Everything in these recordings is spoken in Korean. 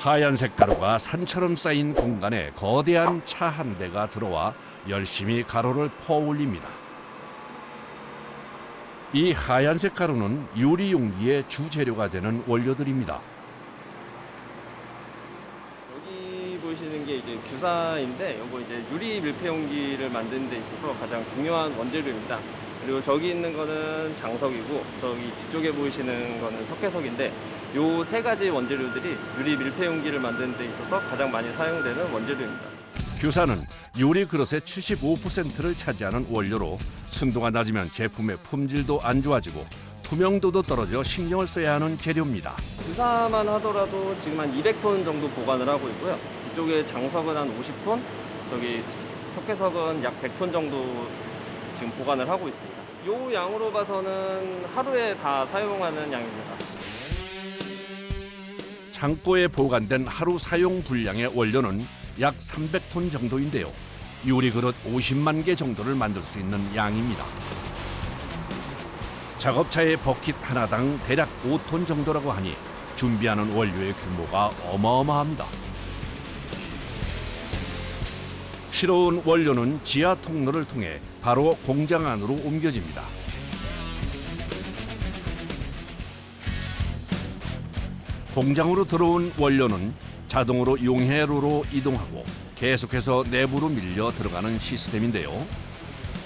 하얀색 가루가 산처럼 쌓인 공간에 거대한 차 한 대가 들어와 열심히 가루를 퍼올립니다. 이 하얀색 가루는 유리 용기의 주재료가 되는 원료들입니다. 여기 보시는 게 이제 규사인데, 이거 이제 유리 밀폐 용기를 만드는 데 있어서 가장 중요한 원재료입니다. 그리고 저기 있는 거는 장석이고, 저기 뒤쪽에 보이시는 거는 석회석인데, 요 세 가지 원재료들이 유리 밀폐 용기를 만드는 데 있어서 가장 많이 사용되는 원재료입니다. 규사는 유리 그릇의 75%를 차지하는 원료로 순도가 낮으면 제품의 품질도 안 좋아지고 투명도도 떨어져 신경을 써야 하는 재료입니다. 규사만 하더라도 지금 한 200톤 정도 보관을 하고 있고요. 뒤쪽에 장석은 한 50톤, 저기 석회석은 약 100톤 정도 지금 보관을 하고 있습니다. 요 양으로 봐서는 하루에 다 사용하는 양입니다. 창고에 보관된 하루 사용 분량의 원료는 약 300톤 정도인데요. 유리 그릇 50만 개 정도를 만들 수 있는 양입니다. 작업차의 버킷 하나당 대략 5톤 정도라고 하니 준비하는 원료의 규모가 어마어마합니다. 실어온 원료는 지하 통로를 통해 바로 공장 안으로 옮겨집니다. 공장으로 들어온 원료는 자동으로 용해로로 이동하고 계속해서 내부로 밀려 들어가는 시스템인데요.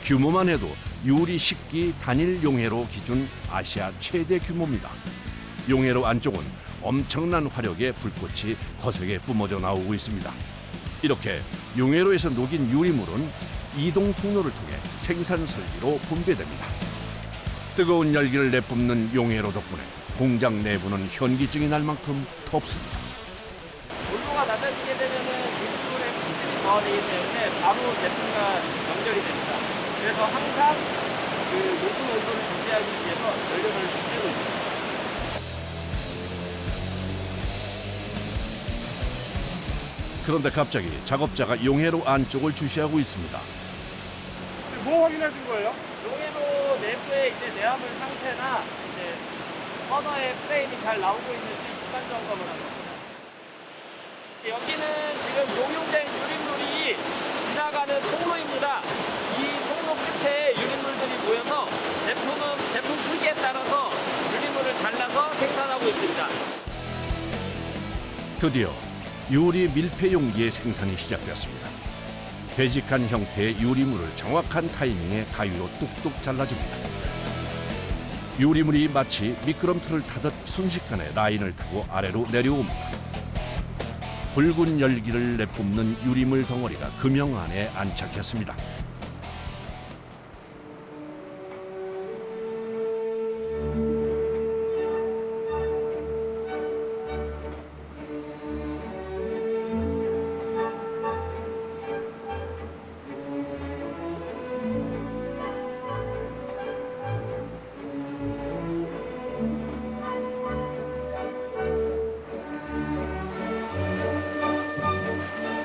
규모만 해도 유리 식기 단일 용해로 기준 아시아 최대 규모입니다. 용해로 안쪽은 엄청난 화력의 불꽃이 거세게 뿜어져 나오고 있습니다. 이렇게 용해로에서 녹인 유리물은 이동 통로를 통해 생산 설비로 분배됩니다. 뜨거운 열기를 내뿜는 용해로 덕분에 공장 내부는 현기증이 날 만큼 덥습니다. 온도가 낮아지게 되면은 유리물의 품질이 저하되기 때문에 바로 제품과 연결이 됩니다. 그래서 항상 그 높은 온도를 유지하기 위해서 연료를 줄이고 있습니다. 그런데 갑자기 작업자가 용해로 안쪽을 주시하고 있습니다. 뭐 확인하신 거예요? 용해로 내부의 이제 내화물 상태나 이제 버너의 프레임이 잘 나오고 있는지 중간 점검을 합니다. 여기는 지금 용융된 유리물이 지나가는 통로입니다. 이 통로 끝에 유리물들이 모여서 제품 크기에 따라서 유리물을 잘라서 생산하고 있습니다. 드디어 유리 밀폐 용기의 생산이 시작되었습니다. 되직한 형태의 유리물을 정확한 타이밍에 가위로 뚝뚝 잘라줍니다. 유리물이 마치 미끄럼틀을 타듯 순식간에 라인을 타고 아래로 내려옵니다. 붉은 열기를 내뿜는 유리물 덩어리가 금형 안에 안착했습니다.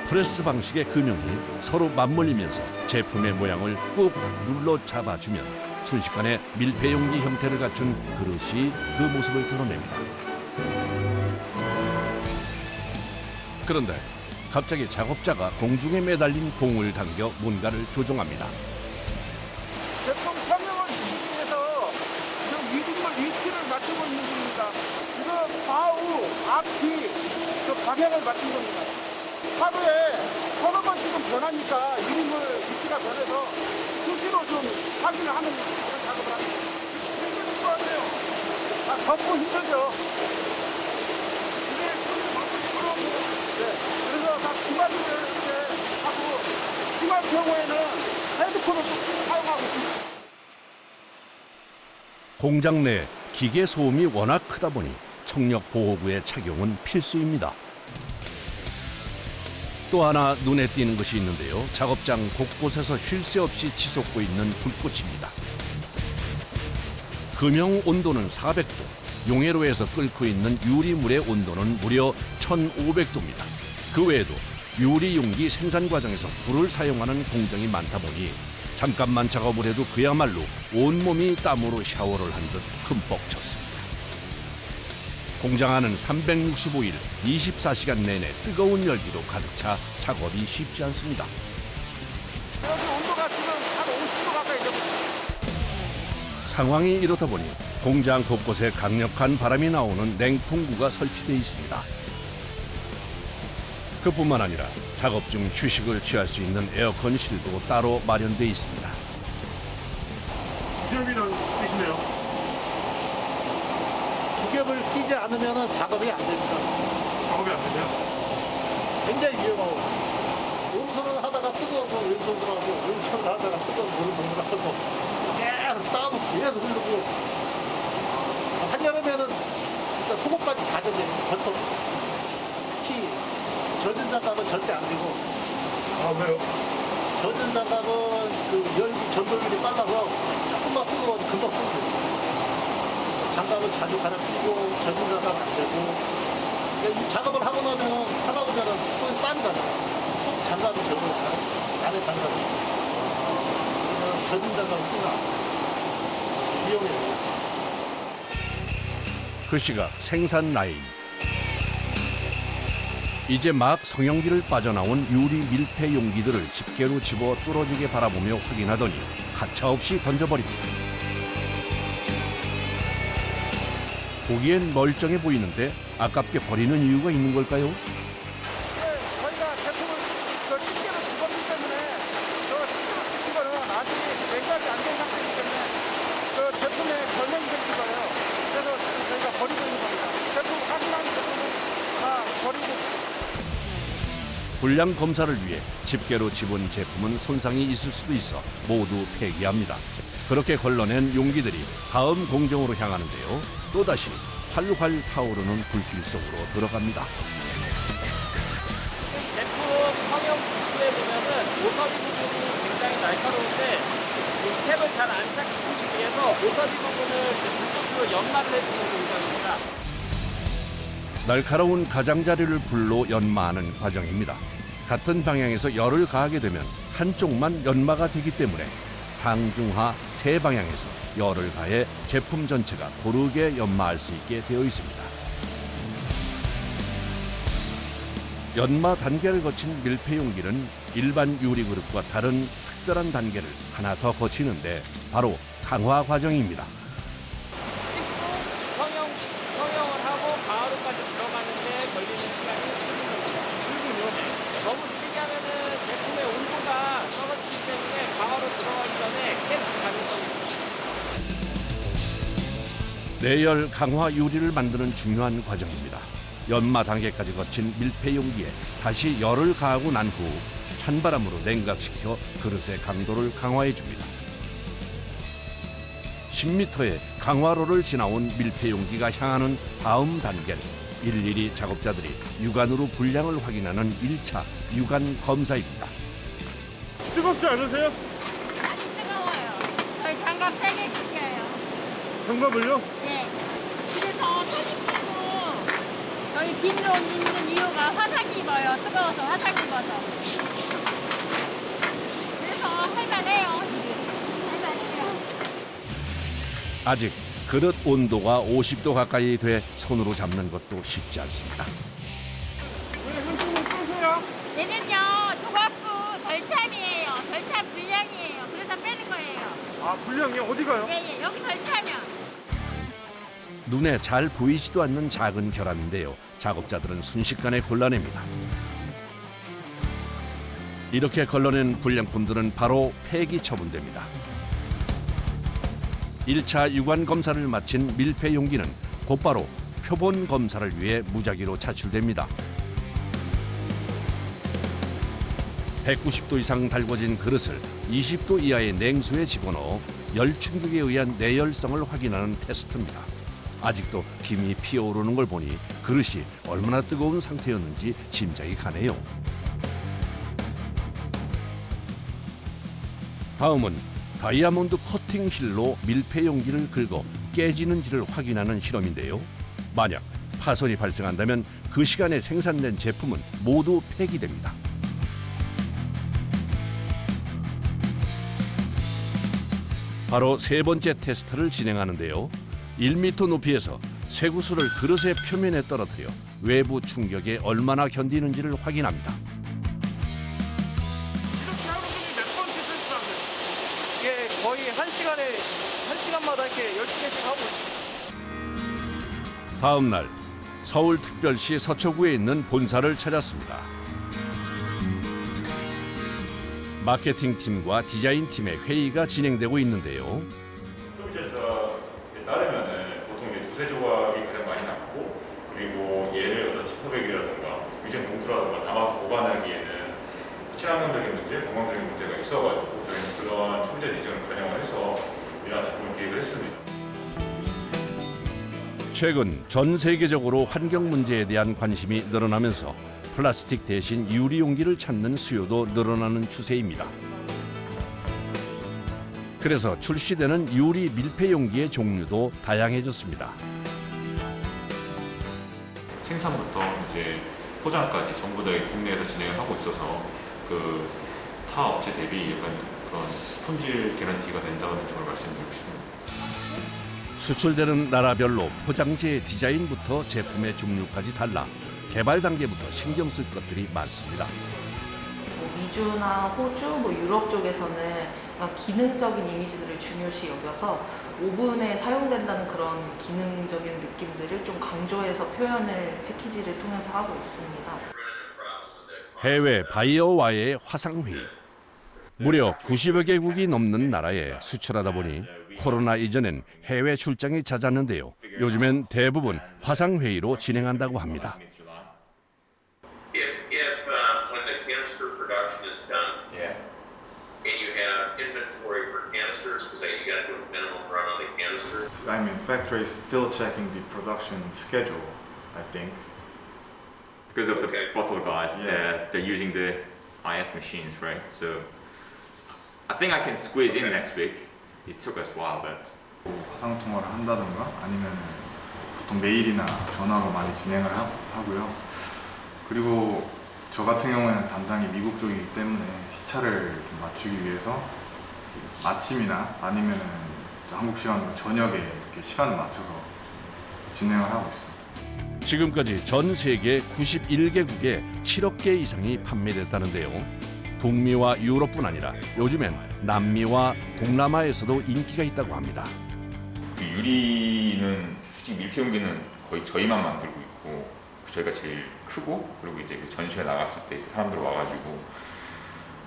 프레스 방식의 금형이 서로 맞물리면서 제품의 모양을 꾹 눌러 잡아주면 순식간에 밀폐 용기 형태를 갖춘 그릇이 그 모습을 드러냅니다. 그런데 갑자기 작업자가 공중에 매달린 공을 당겨 뭔가를 조종합니다. 제품 설명을 주기 위해서 지금 미식물 위치를 맞추고 있는 중입니다. 지금 좌우, 앞뒤 그 방향을 맞춘 겁니다. 하루에 서너 번 지금 변하니까 유리물 위치가 변해서 수시로 좀 확인을 하는 그런 작업을 합니다. 힘들 것 같아요. 덥고 힘들죠. 이게 네. 그래서 다 기마들을 이렇게 하고 심할 경우에는 헤드폰을 꼭 사용하고 있습니다. 공장 내 기계 소음이 워낙 크다 보니 청력 보호구의 착용은 필수입니다. 또 하나 눈에 띄는 것이 있는데요. 작업장 곳곳에서 쉴 새 없이 치솟고 있는 불꽃입니다. 금형 온도는 400도, 용해로에서 끓고 있는 유리물의 온도는 무려 1500도입니다. 그 외에도 유리 용기 생산 과정에서 불을 사용하는 공정이 많다 보니 잠깐만 작업을 해도 그야말로 온몸이 땀으로 샤워를 한 듯 흠뻑 쳤습니다. 공장 안은 365일 24시간 내내 뜨거운 열기로 가득 차 작업이 쉽지 않습니다. 여기 온도가 지금 한 50도 가까이 되고 상황이 이렇다 보니 공장 곳곳에 강력한 바람이 나오는 냉풍구가 설치되어 있습니다. 그뿐만 아니라 작업 중 휴식을 취할 수 있는 에어컨실도 따로 마련되어 있습니다. 기업이랑 계시네요. 기ገብ을 끼지 않으면 작업이 안 됩니다. 작업이 안 되세요? 굉장히 위험하고 왼손을 하다가 뜨거운 거 왼손으로 하고 왼손을 하다가 뜨거운 거 오른손으로 하고 계속 땀을 계속 흘리고 한여름에는 진짜 속옷까지 다 젖어요. 겉도 특히 젖은 장갑은 절대 안 되고 아, 왜요? 젖은 장갑은 그 열기 전도율이 빨라서 조금만 뜨거워도 금방 풀려요. 장갑을 자주 갈아끼고 젖은 장갑 안 되고 그러니까 이 작업을 하고 나면 하다 보면은 손에 땀이 나잖아요. 속 장갑이 젖어 안에 장갑이 그래서 젖은 장갑을 쓰나 위험해요. 그 시각 생산 라인. 이제 막 성형기를 빠져나온 유리 밀폐 용기들을 집게로 집어 뚫어지게 바라보며 확인하더니 가차없이 던져버립니다. 보기엔 멀쩡해 보이는데 아깝게 버리는 이유가 있는 걸까요? 저희가 제품을 저 집게로 집었기 때문에 저 집게로 집힌 거는 아직 냉각이 안 된 상태이기 때문에 그 제품에 결명이 되는 거예요. 그래서 지금 저희가 버리고 있는 겁니다. 제품 확인한 제품은 다 버리고 불량 검사를 위해 집게로 집은 제품은 손상이 있을 수도 있어 모두 폐기합니다. 그렇게 걸러낸 용기들이 다음 공정으로 향하는데요. 또다시 활활 타오르는 불길 속으로 들어갑니다. 제품 성형 기술에 보면은 모서리 부분이 굉장히 날카로운데 이 캡을 잘 안착시키기 위해서 모서리 부분을 불꽃으로 연마를 해주는 공정입니다. 날카로운 가장자리를 불로 연마하는 과정입니다. 같은 방향에서 열을 가하게 되면 한쪽만 연마가 되기 때문에 상중하 세 방향에서 열을 가해 제품 전체가 고르게 연마할 수 있게 되어 있습니다. 연마 단계를 거친 밀폐 용기는 일반 유리 그릇과 다른 특별한 단계를 하나 더 거치는데 바로 강화 과정입니다. 성형을 하고 가하로까지 들어가는데 걸리는 시간이 1분이요. 너무 길게 하면은 제품의 온도가 떨어지기 때문에 가하로 들어가기 전에 캡 가능성이 있습니다. 내열 강화 유리를 만드는 중요한 과정입니다. 연마 단계까지 거친 밀폐 용기에 다시 열을 가하고 난 후 찬바람으로 냉각시켜 그릇의 강도를 강화해 줍니다. 10m의 강화로를 지나온 밀폐 용기가 향하는 다음 단계는 일일이 작업자들이 육안으로 분량을 확인하는 1차 육안 검사입니다. 뜨겁지 않으세요? 많이 뜨거워요. 저희 장갑 3개 시켜요. 장갑을요? 네. 그래서 사진하고 저희 빈로 있는 이유가 화상 입어요. 뜨거워서 화상 입어서. 그래서 할만해요. 할만해요. 아직 그릇 온도가 50도 가까이 돼 손으로 잡는 것도 쉽지 않습니다. 왜 한쪽으로 끄세요? 얘는요, 조각부 절참이에요. 절참 분량이에요. 그래서 빼는 거예요. 아, 분량이 어디 가요? 예, 여기 절차면. 눈에 잘 보이지도 않는 작은 결함인데요. 작업자들은 순식간에 골라냅니다. 이렇게 걸러낸 불량품들은 바로 폐기 처분됩니다. 1차 유관 검사를 마친 밀폐 용기는 곧바로 표본 검사를 위해 무작위로 차출됩니다. 190도 이상 달궈진 그릇을 20도 이하의 냉수에 집어넣어 열 충격에 의한 내열성을 확인하는 테스트입니다. 아직도 김이 피어오르는 걸 보니 그릇이 얼마나 뜨거운 상태였는지 짐작이 가네요. 다음은 다이아몬드 커팅 힐로 밀폐 용기를 긁어 깨지는지를 확인하는 실험인데요. 만약 파손이 발생한다면 그 시간에 생산된 제품은 모두 폐기됩니다. 바로 세 번째 테스트를 진행하는데요. 1m 높이에서 쇠구슬을 그릇의 표면에 떨어뜨려 외부 충격에 얼마나 견디는지를 확인합니다. 이렇게 하루 종일 몇 번씩 세수하세요? 이게 거의 한 시간마다 이렇게 12개씩 하고 있어요. 다음 날 서울특별시 서초구에 있는 본사를 찾았습니다. 마케팅팀과 디자인팀의 회의가 진행되고 있는데요. 소비자에 따르면은 보통 이제 두세 조각이 가장 많이 남고, 그리고 얘를 어떤 지퍼백이라든가 위생 봉투라든가 담아서 보관하기에는 친환경적인 문제, 건강적인 문제가 있어가지고 저희는 그런 소비자 니즈를 반영을 해서 이러한 제품을 기획을 했습니다. 최근 전 세계적으로 환경 문제에 대한 관심이 늘어나면서 플라스틱 대신 유리 용기를 찾는 수요도 늘어나는 추세입니다. 그래서 출시되는 유리 밀폐 용기의 종류도 다양해졌습니다. 생산부터 이제 포장까지 전부 다 국내에서 진행을 하고 있어서 그 타 업체 대비 약간 그런 품질 개런티가 된다는 점을 말씀드리고 싶습니다. 수출되는 나라별로 포장재의 디자인부터 제품의 종류까지 달라 개발 단계부터 신경 쓸 것들이 많습니다. 미주나 호주, 유럽 쪽에서는 기능적인 이미지들을 중요시 여겨서 오븐에 사용된다는 그런 기능적인 느낌들을 좀 강조해서 표현을 패키지를 통해서 하고 있습니다. 해외 바이어와의 화상회의. 무려 90여 개국이 넘는 나라에 수출하다 보니 코로나 이전엔 해외 출장이 잦았는데요. 요즘엔 대부분 화상회의로 진행한다고 합니다. If when the canister production is done, 예. and you have inventory for canisters, because you got to do a minimum run on the canisters. I mean, factory is still checking the production schedule, I think. Because of Okay. the bottle guys, Yeah. they're using the IS machines, right? So I think I can squeeze in next week. It took us a while, but 화상 통화를 한다든가 아니면 보통 메일이나 전화로 많이 진행을 하고요. 그리고 저 같은 경우에는 담당이 미국 쪽이기 때문에 시차를 좀 맞추기 위해서 아침이나 아니면 한국 시간으로 저녁에 이렇게 시간을 맞춰서 진행을 하고 있습니다. 지금까지 전 세계 91개국에 7억 개 이상이 판매됐다는데요. 북미와 유럽뿐 아니라 요즘엔 남미와 동남아에서도 인기가 있다고 합니다. 그 유리는 솔직히 밀폐 용기는 거의 저희만 만들고 있고 저희가 제일 크고, 그리고 이제 그 전시회 나갔을 때 이제 사람들 와가지고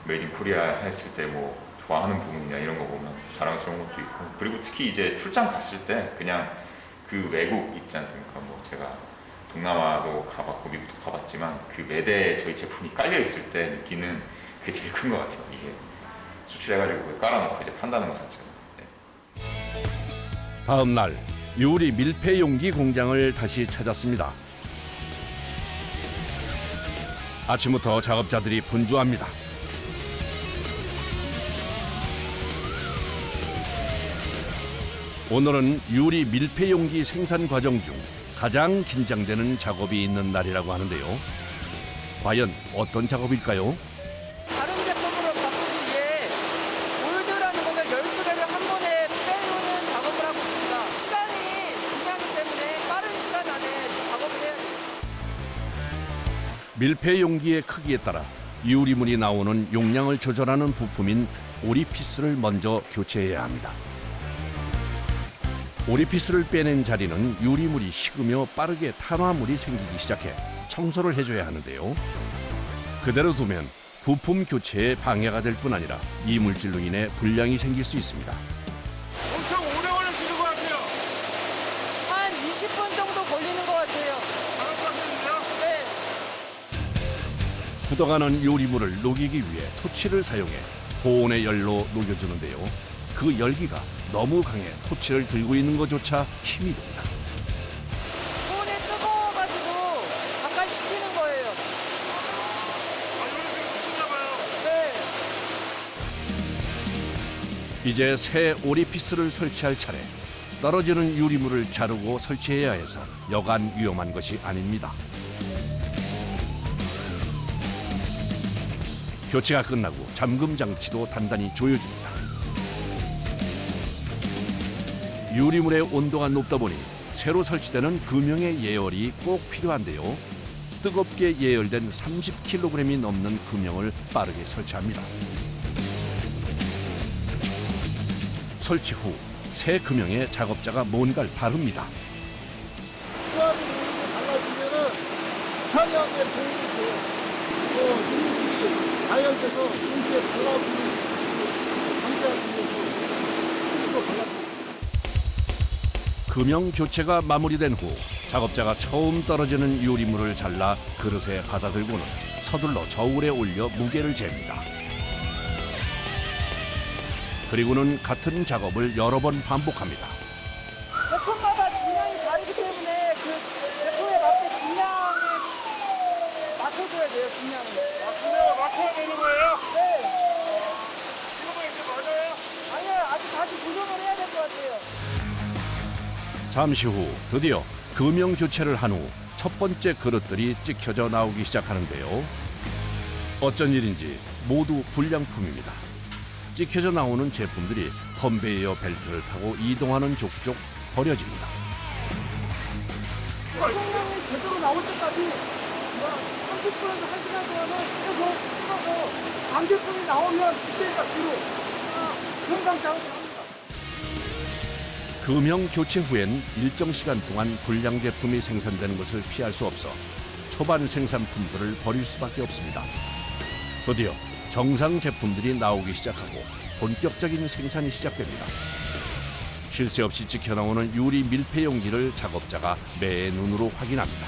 메이드 인 코리아 했을 때 뭐 좋아하는 부분이냐 이런 거 보면 자랑스러운 것도 있고, 그리고 특히 이제 출장 갔을 때 그냥 그 외국 있지 않습니까? 뭐 제가 동남아도 가봤고 미국도 가봤지만 그 매대에 저희 제품이 깔려 있을 때 느끼는 그게 제일 큰 것 같아요. 이게 수출해가지고 깔아놓고 이제 판다는 것 자체가. 네. 다음 날 유리 밀폐 용기 공장을 다시 찾았습니다. 아침부터 작업자들이 분주합니다. 오늘은 유리 밀폐 용기 생산 과정 중 가장 긴장되는 작업이 있는 날이라고 하는데요. 과연 어떤 작업일까요? 다른 제품으로 바꾸기 위해 몰드라는 것을 12개를 한 번에 빼우는 작업을 하고 있습니다. 시간이 중요하기 때문에 빠른 시간 안에 작업을 해야 돼요. 밀폐 용기의 크기에 따라 유리물이 나오는 용량을 조절하는 부품인 오리피스를 먼저 교체해야 합니다. 오리피스를 빼낸 자리는 유리물이 식으며 빠르게 탄화물이 생기기 시작해 청소를 해줘야 하는데요. 그대로 두면 부품 교체에 방해가 될 뿐 아니라 이물질로 인해 불량이 생길 수 있습니다. 엄청 오래 걸리시는 것 같아요. 한 20분 정도 걸리는 것 같아요. 작업하시는데요? 네. 굳어가는 유리물을 녹이기 위해 토치를 사용해 고온의 열로 녹여주는데요. 그 열기가 너무 강해 토치를 들고 있는 것조차 힘이 듭니다. 손이 뜨거워가지고 잠깐 식히는 거예요. 아, 이거 지금 무슨가 봐요. 네. 이제 새 오리피스를 설치할 차례. 떨어지는 유리물을 자르고 설치해야 해서 여간 위험한 것이 아닙니다. 교체가 끝나고 잠금 장치도 단단히 조여줍니다. 유리물의 온도가 높다 보니 새로 설치되는 금형의 예열이 꼭 필요한데요. 뜨겁게 예열된 30kg이 넘는 금형을 빠르게 설치합니다. 설치 후 새 금형에 작업자가 뭔가를 바릅니다. 수압이 달라지면은 현역의 도움이 돼요. 이미지 자연에서 이미지에 달라지는 상대하기 위해서 달라집니다. 금형 교체가 마무리된 후 작업자가 처음 떨어지는 유리물을 잘라 그릇에 받아들고는 서둘러 저울에 올려 무게를 잽니다. 그리고는 같은 작업을 여러 번 반복합니다. 제품마다 분량이 다르기 때문에 그 제품에 맞게 분량을 맞춰줘야 돼요, 분량을. 분명히 맞춰야 되는 거예요? 네. 이거만 이렇게 맞아요? 아니요, 아직 다시 고정을 해야 될 것 같아요. 잠시 후 드디어 금형 교체를 한 후 첫 번째 그릇들이 찍혀져 나오기 시작하는데요. 어쩐 일인지 모두 불량품입니다. 찍혀져 나오는 제품들이 컨베이어 벨트를 타고 이동하는 족족 버려집니다. 성능이 제대로 나올 때까지 30분에서 1시간 동안은 계속 하고 반대품이 나오면 그때가 뒤로 영상 작업을 합니다. 금형 교체 후엔 일정 시간 동안 불량 제품이 생산되는 것을 피할 수 없어 초반 생산품들을 버릴 수밖에 없습니다. 드디어 정상 제품들이 나오기 시작하고 본격적인 생산이 시작됩니다. 쉴 새 없이 찍혀 나오는 유리 밀폐 용기를 작업자가 매의 눈으로 확인합니다.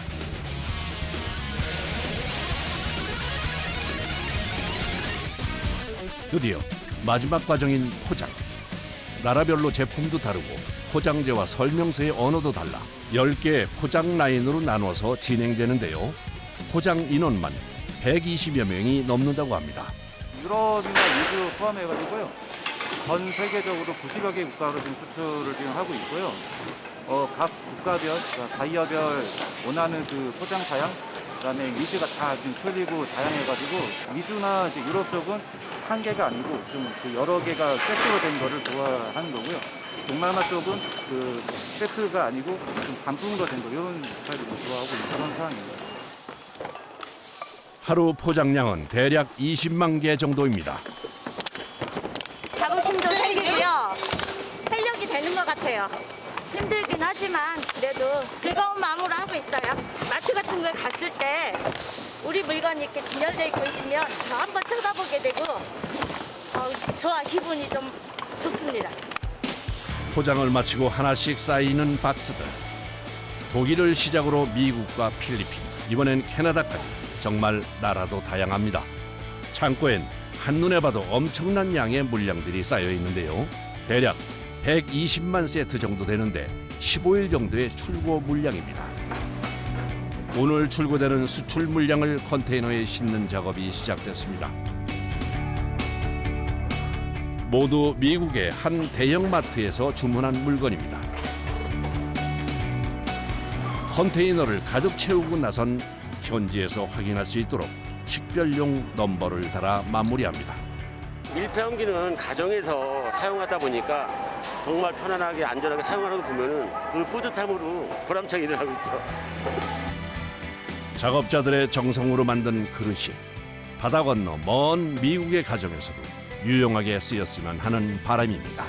드디어 마지막 과정인 포장. 나라별로 제품도 다르고 포장재와 설명서의 언어도 달라 10개의 포장 라인으로 나눠서 진행되는데요. 포장 인원만 120여 명이 넘는다고 합니다. 유럽이나 미주 포함해가지고요. 전 세계적으로 90여 개 국가로 지금 수출을 지금 하고 있고요. 각 국가별, 그러니까 바이어별 원하는 그 포장 사양, 그다음에 위즈가 다 지금 틀리고 다양해가지고 미주나 이제 유럽 쪽은 한 개가 아니고 좀 그 여러 개가 세트로 된 거를 좋아하는 거고요. 동남아 쪽은 그 세트가 아니고 좀 반품으로 된 거 이런 스타일을 좋아하고 있는 그런 상황입니다. 하루 포장량은 대략 20만 개 정도입니다. 자부심도 생기고요. 활력이 되는 것 같아요. 힘들긴 하지만 그래도 즐거운 마음으로 하고 있어요. 마트 같은 데 갔을 때 우리 물건이 이렇게 진열되어 있고 있으면 저 한번 쳐다보게 되고 좋아, 기분이 좀 좋습니다. 포장을 마치고 하나씩 쌓이는 박스들. 독일을 시작으로 미국과 필리핀, 이번엔 캐나다까지 정말 나라도 다양합니다. 창고엔 한눈에 봐도 엄청난 양의 물량들이 쌓여 있는데요. 대략 120만 세트 정도 되는데 15일 정도의 출고 물량입니다. 오늘 출고되는 수출 물량을 컨테이너에 싣는 작업이 시작됐습니다. 모두 미국의 한 대형마트에서 주문한 물건입니다. 컨테이너를 가득 채우고 나선 현지에서 확인할 수 있도록 식별용 넘버를 달아 마무리합니다. 밀폐용기는 가정에서 사용하다 보니까 정말 편안하게 안전하게 사용하는 거 보면은 그 뿌듯함으로 보람차게 일을 하고 있죠. 작업자들의 정성으로 만든 그릇이 바다 건너 먼 미국의 가정에서도 유용하게 쓰였으면 하는 바람입니다.